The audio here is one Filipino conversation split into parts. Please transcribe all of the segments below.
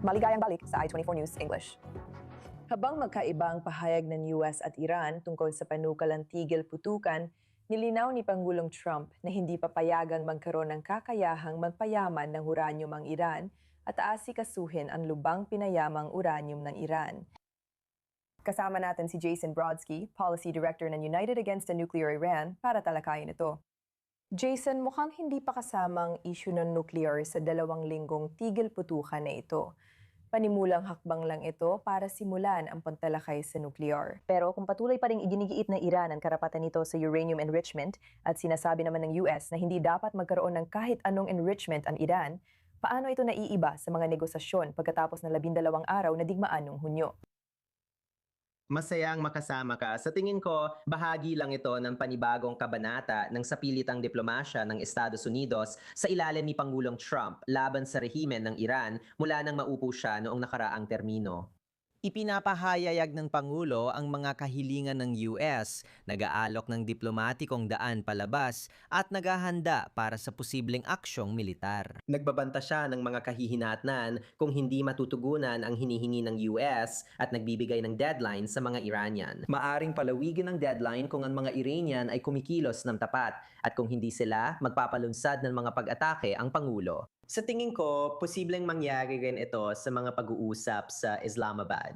Maligayang balik sa I-24 News English. Habang magkaiba ang pahayag ng US at Iran tungkol sa panukalang tigil putukan, nilinaw ni Pangulong Trump na hindi papayagang magkaroon ng kakayahang magpayaman ng uranium ang Iran at aasikasuhin ang lubang pinayamang uranium ng Iran. Kasama natin si Jason Brodsky, Policy Director ng United Against the Nuclear Iran, para talakayin ito. Jason, mukhang hindi pa kasamang issue ng nuclear sa 2 linggong tigil putukan na ito. Panimulang hakbang lang ito para simulan ang pagtalakay sa nuclear. Pero kung patuloy pa ring iginigiit ng Iran ang karapatan nito sa uranium enrichment at sinasabi naman ng US na hindi dapat magkaroon ng kahit anong enrichment ang Iran, paano ito naiiba sa mga negosasyon pagkatapos ng 12 araw na digmaan noong Hunyo? Masayang makasama ka. Sa tingin ko, bahagi lang ito ng panibagong kabanata ng sapilitang diplomasya ng Estados Unidos sa ilalim ni Pangulong Trump laban sa rehimen ng Iran mula nang maupo siya noong nakaraang termino. Ipinapahayag ng Pangulo ang mga kahilingan ng US, nag-aalok ng diplomatikong daan palabas at naghahanda para sa posibleng aksyong militar. Nagbabanta siya ng mga kahihinatnan kung hindi matutugunan ang hinihingi ng US at nagbibigay ng deadline sa mga Iranian. Maaring palawigin ang deadline kung ang mga Iranian ay kumikilos ng tapat at kung hindi sila, magpapalunsad ng mga pag-atake ang Pangulo. Sa tingin ko, posibleng mangyari rin ito sa mga pag-uusap sa Islamabad.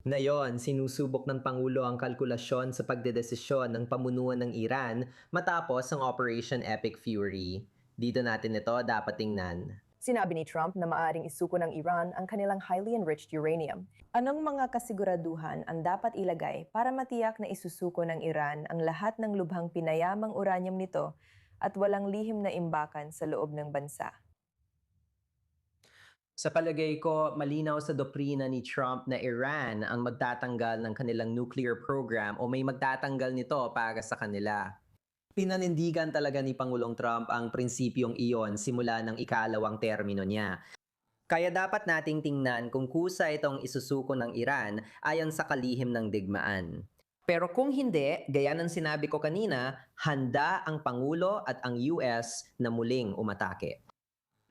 Ngayon, sinusubok ng Pangulo ang kalkulasyon sa pagdedesisyon ng pamunuan ng Iran matapos ang Operation Epic Fury. Dito natin ito dapat tingnan. Sinabi ni Trump na maaring isuko ng Iran ang kanilang highly enriched uranium. Anong mga kasiguraduhan ang dapat ilagay para matiyak na isusuko ng Iran ang lahat ng lubhang pinayamang uranium nito at walang lihim na imbakan sa loob ng bansa? Sa palagay ko, malinaw sa doktrina ni Trump na Iran ang magtatanggal ng kanilang nuclear program o may magtatanggal nito para sa kanila. Pinanindigan talaga ni Pangulong Trump ang prinsipyong iyon simula ng ikalawang termino niya. Kaya dapat nating tingnan kung kusa itong isusuko ng Iran ayon sa kalihim ng digmaan. Pero kung hindi, gaya ng sinabi ko kanina, handa ang Pangulo at ang US na muling umatake.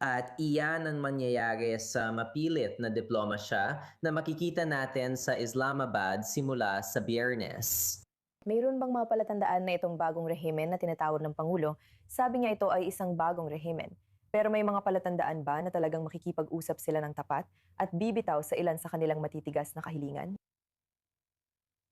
At iyan ang mangyayari sa mapilit na diplomasya na makikita natin sa Islamabad simula sa Biyernes. Mayroon bang mga palatandaan na itong bagong rehimen na tinatawag ng Pangulo, sabi niya ito ay isang bagong rehimen. Pero may mga palatandaan ba na talagang makikipag-usap sila ng tapat at bibitaw sa ilan sa kanilang matitigas na kahilingan?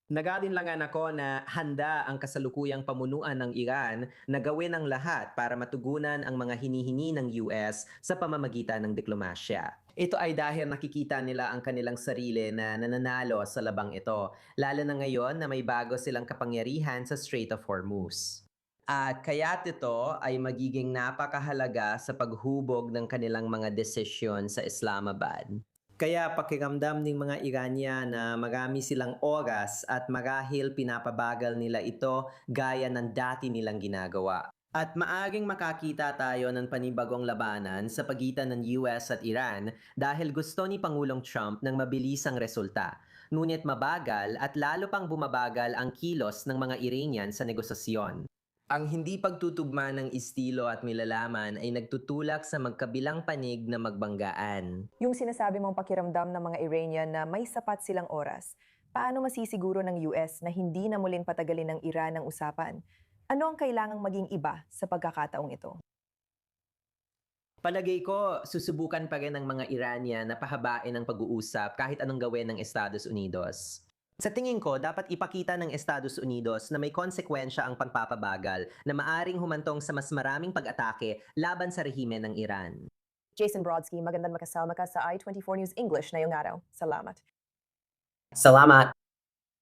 Nagalinlangan ako na handa ang kasalukuyang pamunuan ng Iran na gawin ang lahat para matugunan ang mga hinihingi ng US sa pamamagitan ng diplomasya. Ito ay dahil nakikita nila ang kanilang sarili na nananalo sa labang ito, lalo na ngayon na may bago silang kapangyarihan sa Strait of Hormuz. At kaya't ito ay magiging napakahalaga sa paghubog ng kanilang mga desisyon sa Islamabad. Kaya pakiramdam ng mga Iranian na marami silang oras at marahil pinapabagal nila ito gaya ng dati nilang ginagawa. At maaring makakita tayo ng panibagong labanan sa pagitan ng US at Iran dahil gusto ni Pangulong Trump ng mabilisang resulta. Ngunit mabagal at lalo pang bumabagal ang kilos ng mga Iranian sa negosasyon. Ang hindi pagtutugma ng estilo at nilalaman ay nagtutulak sa magkabilang panig na magbanggaan. Yung sinasabi mong pakiramdam ng mga Iranian na may sapat silang oras, paano masisiguro ng US na hindi na muling patagalin ng Iran ang usapan? Ano ang kailangang maging iba sa pagkakataong ito? Palagay ko, susubukan pa rin ng mga Iranian na pahabain ang pag-uusap kahit anong gawin ng Estados Unidos. Sa tingin ko, dapat ipakita ng Estados Unidos na may konsekwensya ang pagpapabagal na maaring humantong sa mas maraming pag-atake laban sa rehimen ng Iran. Jason Brodsky, magandang makasama ka sa I-24 News English na araw. Salamat. Salamat!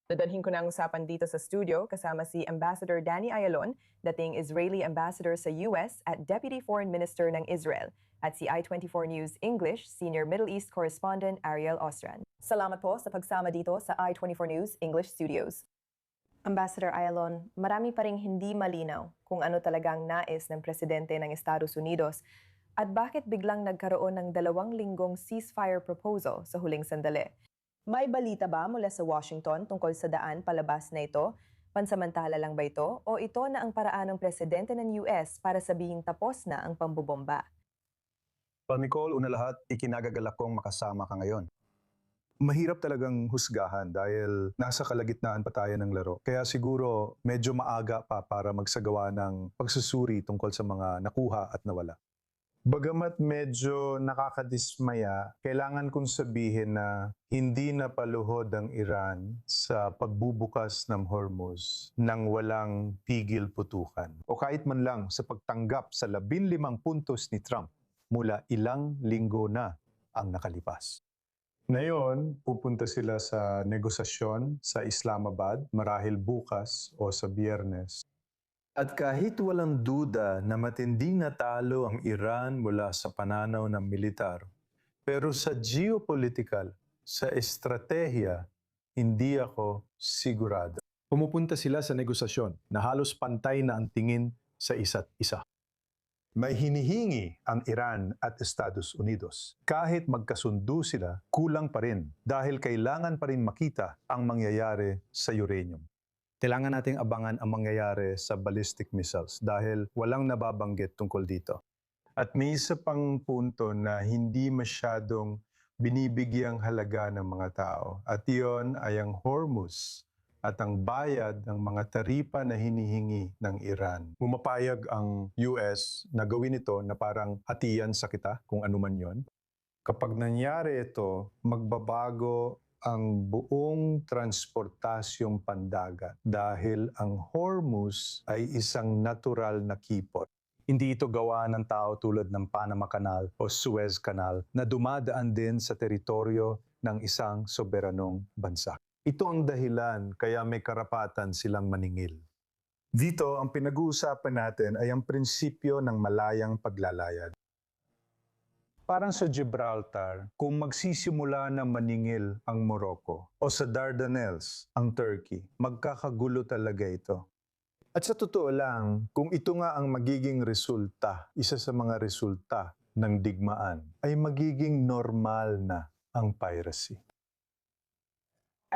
Dadalhin ko na ang usapan dito sa studio kasama si Ambassador Danny Ayalon, dating Israeli Ambassador sa US at Deputy Foreign Minister ng Israel, at si I-24 News English Senior Middle East Correspondent Ariel Ostran. Salamat po sa pagsama dito sa I-24 News English Studios. Ambassador Ayalon, marami pa ring hindi malinaw kung ano talagang nais ng Presidente ng Estados Unidos at bakit biglang nagkaroon ng 2 linggong ceasefire proposal sa huling sandali. May balita ba mula sa Washington tungkol sa daan palabas na ito? Pansamantala lang ba ito o ito na ang paraan ng presidente ng US para sabihing tapos na ang pambobomba? Nicole, una lahat, ikinagagalak kong makasama ka ngayon. Mahirap talagang husgahan dahil nasa kalagitnaan pa tayo ng laro. Kaya siguro medyo maaga pa para magsagawa ng pagsusuri tungkol sa mga nakuha at nawala. Bagamat medyo nakakadismaya, kailangan kong sabihin na hindi na paluhod ang Iran sa pagbubukas ng Hormuz nang walang tigil putukan. O kahit man lang sa pagtanggap sa 15 puntos ni Trump mula ilang linggo na ang nakalipas. Ngayon, pupunta sila sa negosasyon sa Islamabad, marahil bukas o sa Biyernes. At kahit walang duda na matinding natalo ang Iran mula sa pananaw ng militar, pero sa geopolitical, sa estratehiya, hindi ako sigurado. Pumupunta sila sa negosasyon na halos pantay na ang tingin sa isa't isa. May hinihingi ang Iran at Estados Unidos. Kahit magkasundo sila, kulang pa rin dahil kailangan pa rin makita ang mangyayari sa uranium. Kailangan nating abangan ang mangyayari sa ballistic missiles dahil walang nababanggit tungkol dito. At may isa pang punto na hindi masyadong binibigyang halaga ng mga tao at iyon ay ang Hormuz at ang bayad ng mga taripa na hinihingi ng Iran. Pumapayag ang US na gawin ito na parang hatian sa kita, kung ano man yon. Kapag nangyari ito, magbabago ang buong transportasyong pandagat dahil ang Hormuz ay isang natural na kipot. Hindi ito gawa ng tao tulad ng Panama Canal o Suez Canal na dumadaan din sa teritoryo ng isang soberanong bansa. Ito ang dahilan kaya may karapatan silang maningil. Dito, ang pinag-uusapan natin ay ang prinsipyo ng malayang paglalayad. Parang sa Gibraltar, kung magsisimula na maningil ang Morocco o sa Dardanelles ang Turkey, magkakagulo talaga ito. At sa totoo lang, kung ito nga ang magiging resulta, isa sa mga resulta ng digmaan, ay magiging normal na ang piracy.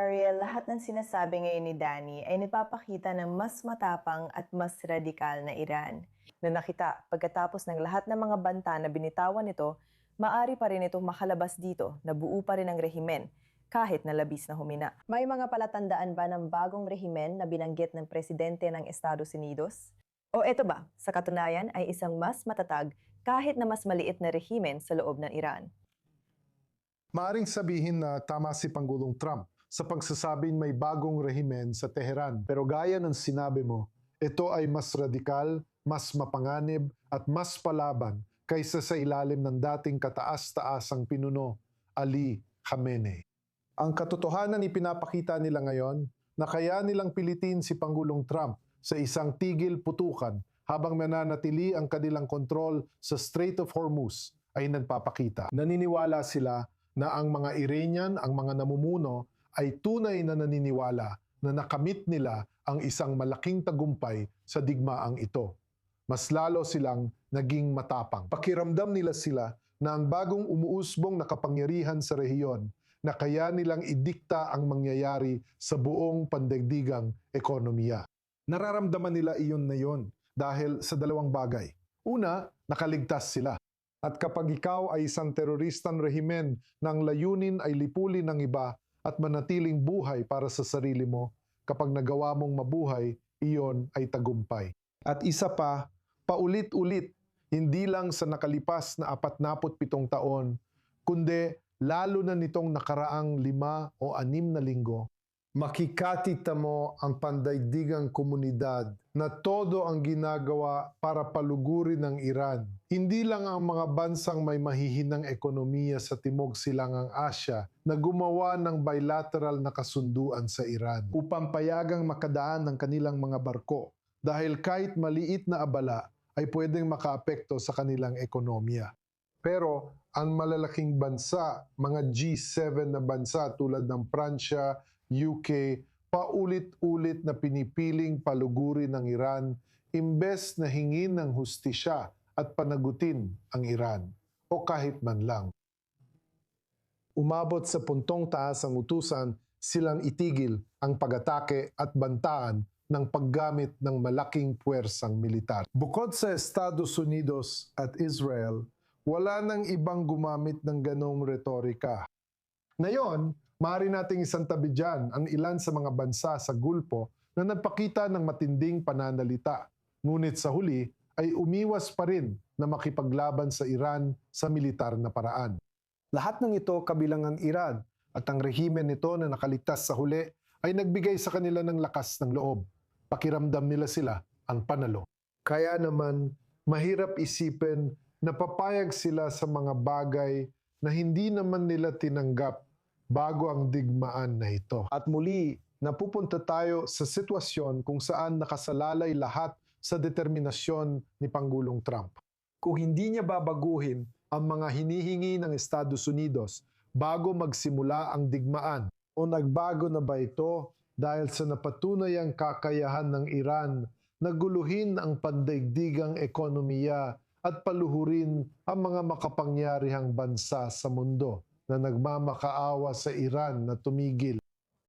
Ariel, lahat ng sinasabi ngayon ni Danny ay nagpapakita ng mas matapang at mas radikal na Iran. Na nakita, pagkatapos ng lahat ng mga banta na binitawan nito, maari pa rin itong makalabas dito na buo pa rin ang rehimen, kahit na labis na humina. May mga palatandaan ba ng bagong rehimen na binanggit ng presidente ng Estados Unidos? O eto ba, sa katunayan ay isang mas matatag kahit na mas maliit na rehimen sa loob ng Iran? Maaring sabihin na tama si Pangulong Trump sa pagsasabing may bagong rehimen sa Tehran. Pero gaya ng sinabi mo, ito ay mas radikal, mas mapanganib at mas palaban kaysa sa ilalim ng dating kataas-taasang pinuno, Ali Khamenei. Ang katotohanan ipinapakita nila ngayon na kaya nilang pilitin si Pangulong Trump sa isang tigil putukan habang mananatili ang kanilang kontrol sa Strait of Hormuz ay nagpapakita. Naniniwala sila na ang mga Iranian, ang mga namumuno, ay tunay na naniniwala na nakamit nila ang isang malaking tagumpay sa digmaang ito. Mas lalo silang naging matapang. Pakiramdam nila sila na ang bagong umuusbong na kapangyarihan sa rehiyon na kaya nilang idikta ang mangyayari sa buong pandaigdigang ekonomiya. Nararamdaman nila iyon na iyon dahil sa dalawang bagay. Una, nakaligtas sila. At kapag ikaw ay isang teroristang rehimen na ang layunin ay lipulin ng iba at manatiling buhay para sa sarili mo, kapag nagawa mong mabuhay, iyon ay tagumpay. At isa pa, paulit-ulit, hindi lang sa nakalipas na 47 taon, kundi lalo na nitong nakaraang 5 o 6 na linggo, makikatita mo ang pandaigdigang komunidad na todo ang ginagawa para palugurin ng Iran. Hindi lang ang mga bansang may mahihinang ekonomiya sa Timog Silangang Asya na gumawa ng bilateral na kasunduan sa Iran upang payagang makadaan ng kanilang mga barko dahil kahit maliit na abala ay pwedeng makaapekto sa kanilang ekonomiya. Pero ang malalaking bansa, mga G7 na bansa tulad ng Pransya, UK, paulit-ulit na pinipiling palugurin ng Iran imbes na hingin ng hustisya at panagutin ang Iran o kahit man lang. Umabot sa puntong taas ang utusan silang itigil ang pag-atake at bantaan ng paggamit ng malaking puwersang militar. Bukod sa Estados Unidos at Israel, Wala nang ibang gumamit ng ganong retorika. Ngayon, maaari nating isantabi dyan ang ilan sa mga bansa sa Gulpo na nagpakita ng matinding pananalita. Ngunit sa huli ay umiwas pa rin na makipaglaban sa Iran sa militar na paraan. Lahat ng ito kabilang ang Iran at ang rehimen nito na nakaligtas sa huli ay nagbigay sa kanila ng lakas ng loob. Pakiramdam nila sila ang panalo. Kaya naman, mahirap isipin na papayag sila sa mga bagay na hindi naman nila tinanggap bago ang digmaan na ito. At muli, napupunta tayo sa sitwasyon kung saan nakasalalay lahat sa determinasyon ni Pangulong Trump. Kung hindi niya babaguhin ang mga hinihingi ng Estados Unidos bago magsimula ang digmaan, o nagbago na ba ito dahil sa napatunayang kakayahan ng Iran na guluhin ang pandaigdigang ekonomiya at paluhurin ang mga makapangyarihang bansa sa mundo na nagmamakaawa sa Iran na tumigil